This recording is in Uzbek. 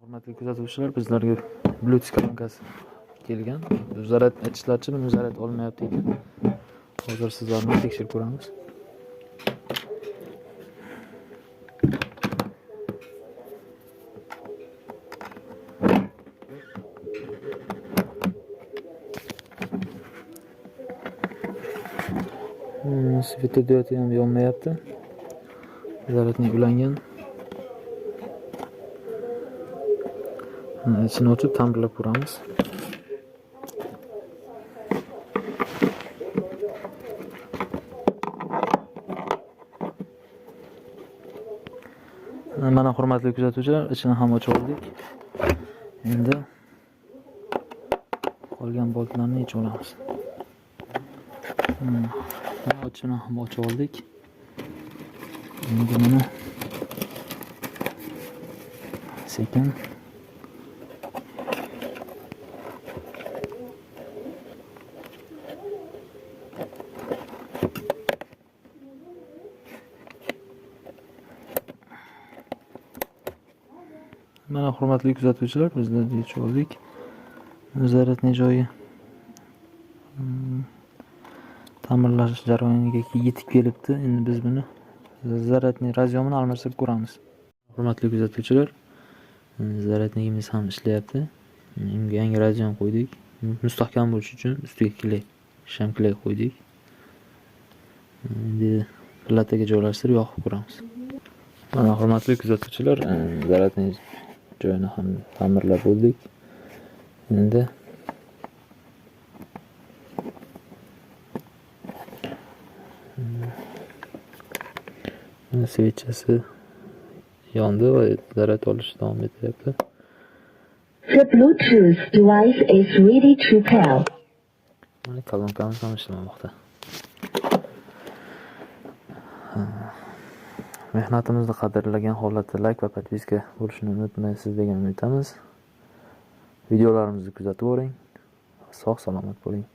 Hurmatli kuzatuvchilar, bizlarga Bluetooth kolonkasi kelgan. Zaryad aytishlaricha, buni zaryad olmayapti ekan. Hozir sizlarni tekshirib ko'ramiz. Svetodiod ham yonmayapti. Zaryadning ulangan. İçini ochib ta'mirlab ko'ramiz. Mana hurmatli kuzatuvchilar, ichini ham ochib oldik. Endi qolgan boltlarni yechib olamiz. Mana ichini ham ochib oldik. Endi mana sekin mana hurmatli kuzatuvchilar, bizlar yechib oldik. Zaryadning joyi ta'mirlash jarayoniga yetib kelibdi. Endi biz buni zaryadning razyomini almashtirib ko'ramiz. Hurmatli kuzatuvchilar, zaryadnigimiz ham ishlayapti. Unga yangi razyom qo'ydik. Mustahkam bo'lishi uchun ustiga kley, sham kley qo'ydik. Endi plataga joylashtirib yoqib ko'ramiz. Mana hurmatli kuzatuvchilar, zaryadning joyini ham ta'mirlab bo'ldik. Endi svechasi yondi va zaryad olish davom etyapti. The Bluetooth device is ready to pair. Mana kolonkamiz ham ishlamoqda. Mehnatimizni qadrlagan holatda like va podpiska bo'lishni unutmaysiz degan umidamiz. Videolarimizni kuzatib boring. Sog' salomat bo'ling.